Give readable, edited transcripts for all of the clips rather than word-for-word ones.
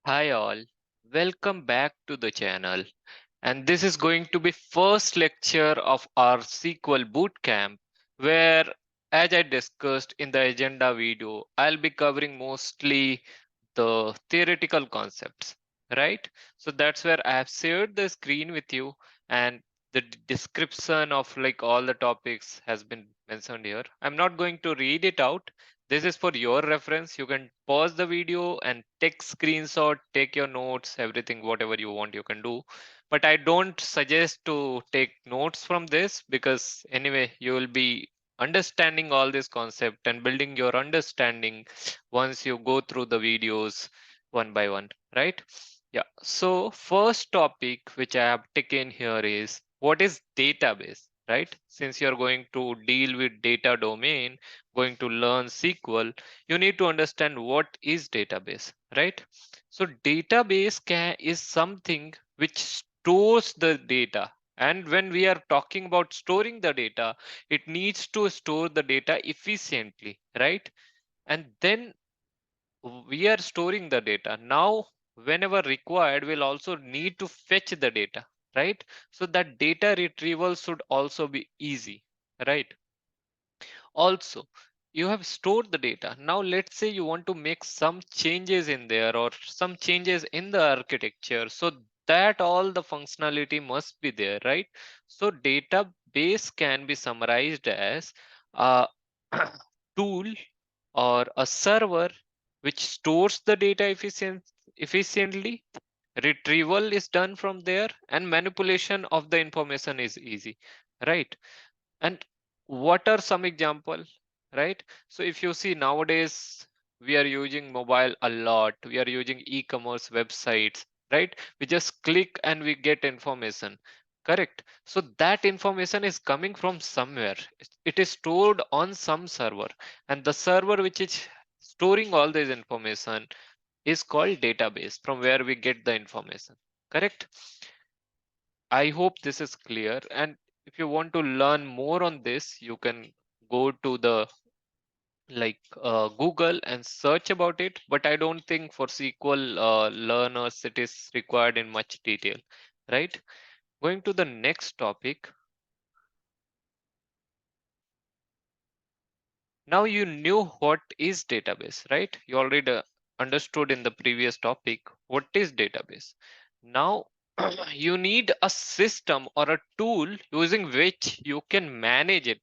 Hi all, welcome back to the channel. And this is going to be first lecture of our SQL Bootcamp, where as I discussed in the agenda video, I'll be covering mostly the theoretical concepts, right? So that's where I have shared the screen with you, and the description of like all the topics has been mentioned here. I'm not going to read it out. This is for your reference. You can pause the video and take screenshot, take your notes, everything, whatever you want, you can do. But I don't suggest to take notes from this because anyway, you will be understanding all this concept and building your understanding once you go through the videos one by one, right? Yeah. So first topic which I have taken here is what is database, right? Since you're going to deal with data domain, going to learn SQL, you need to understand what is database, right? So database is something which stores the data. And when we are talking about storing the data, it needs to store the data efficiently, right? And then we are storing the data. Now, whenever required, we'll also need to fetch the data, right? So that data retrieval should also be easy, right? Also, you have stored the data. Now, let's say you want to make some changes in there or some changes in the architecture. So that all the functionality must be there, right? So database can be summarized as a tool or a server which stores the data efficiently. Retrieval is done from there and manipulation of the information is easy, right? And what are some example, right? So if you see nowadays, we are using mobile a lot. We are using e-commerce websites, right? We just click and we get information, correct? So that information is coming from somewhere. It is stored on some server, and the server which is storing all this information is called database from where we get the information, correct? I hope this is clear. And if you want to learn more on this, you can go to the Google and search about it. But I don't think for SQL learners it is required in much detail, right? Going to the next topic. Now you knew what is database, right? You already understood in the previous topic what is database. Now you need a system or a tool using which you can manage it,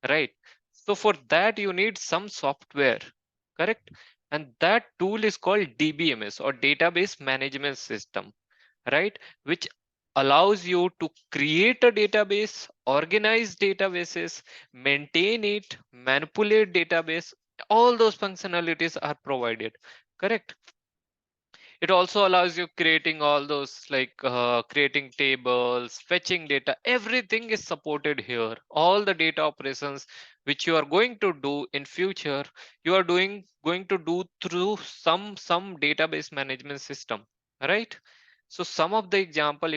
right? So for that you need some software, correct? And that tool is called DBMS or database management system, right? Which allows you to create a database, organize databases, maintain it, manipulate database. All those functionalities are provided, correct? It also allows you creating all those creating tables, fetching data. Everything is supported here. All the data operations which you are going to do in future, you are going to do through some database management system, right? So some of the example,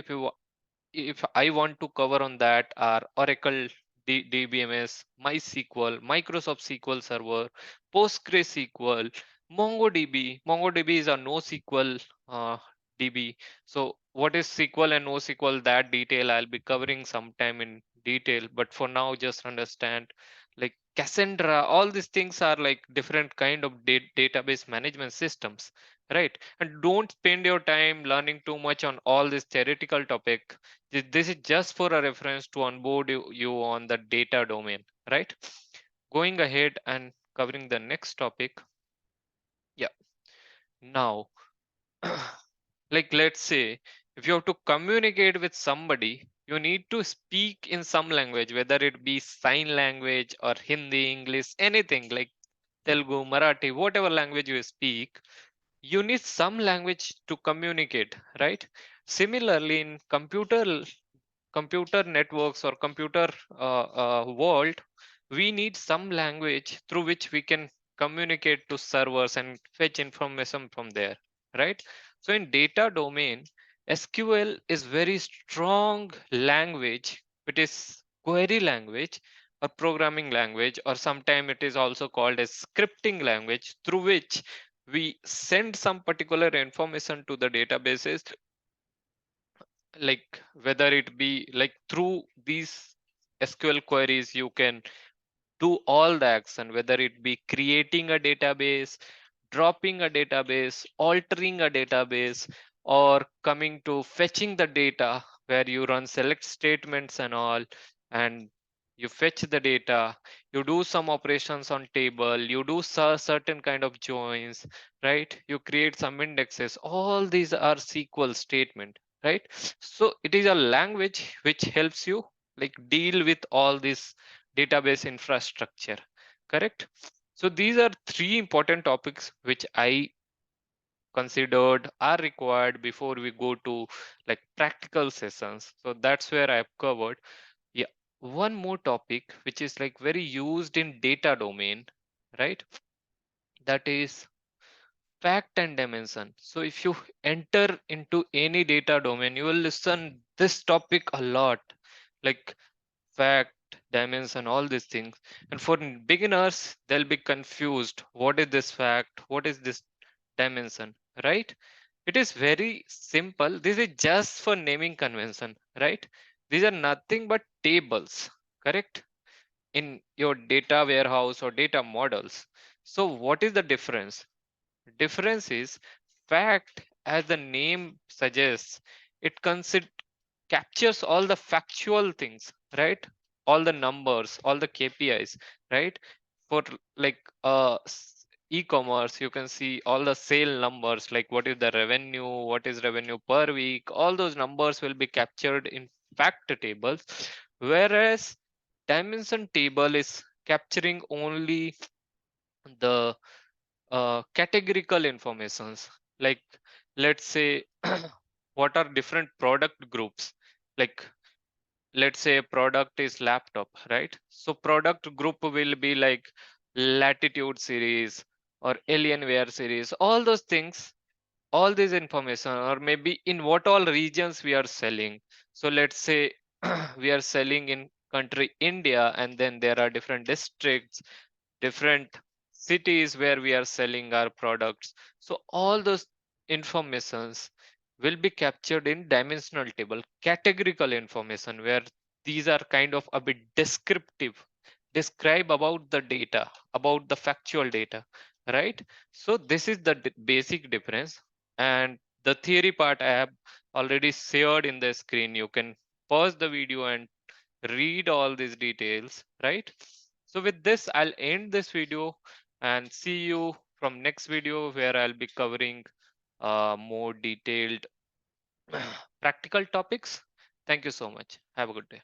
if I want to cover on that are Oracle DBMS, MySQL, Microsoft SQL Server, PostgreSQL, MongoDB. MongoDB is a NoSQL DB. So what is SQL and NoSQL? That detail I'll be covering sometime in detail. But for now, just understand like Cassandra. All these things are like different kind of database management systems, right? And don't spend your time learning too much on all this theoretical topic. This is just for a reference to onboard you on the data domain, right? Going ahead and covering the next topic. Yeah. Now, like let's say if you have to communicate with somebody, you need to speak in some language, whether it be sign language or Hindi, English, anything like Telugu, Marathi, whatever language you speak, you need some language to communicate, right? Similarly, in computer networks or computer world, we need some language through which we can communicate to servers and fetch information from there, right? So in data domain, SQL is very strong language. It is query language or programming language, or sometimes it is also called as scripting language, through which we send some particular information to the databases, like whether it be like through these SQL queries, you can do all the action, whether it be creating a database, dropping a database, altering a database, or coming to fetching the data, where you run select statements and all, and you fetch the data, you do some operations on table, you do certain kind of joins, right? You create some indexes. All these are SQL statement, right? So it is a language which helps you like deal with all this database infrastructure, correct? So these are three important topics which I considered are required before we go to like practical sessions. So that's where I've covered. Yeah, one more topic which is like very used in data domain, right? That is fact and dimension. So if you enter into any data domain, you will listen this topic a lot, like fact, dimension, all these things. And for beginners, they'll be confused. What is this fact? What is this dimension? Right? It is very simple. This is just for naming convention, right? These are nothing but tables, correct? In your data warehouse or data models. So what is the difference? Difference is fact, as the name suggests, it captures all the factual things, right? All the numbers, all the KPIs, right? For like e-commerce, you can see all the sale numbers, like what is the revenue, what is revenue per week, all those numbers will be captured in fact tables. Whereas dimension table is capturing only the categorical informations, like let's say what are different product groups, like let's say a product is laptop, right? So product group will be like latitude series or alienware series, all those things, all this information, or maybe in what all regions we are selling. So let's say we are selling in country India, and then there are different districts, different cities where we are selling our products. So all those informations will be captured in dimensional table, categorical information, where these are kind of a bit descriptive, describe about the data, about the factual data, right? So this is the basic difference. And the theory part I have already shared in the screen. You can pause the video and read all these details, right? So with this, I'll end this video and see you from next video, where I'll be covering more detailed practical topics. Thank you so much. Have a good day.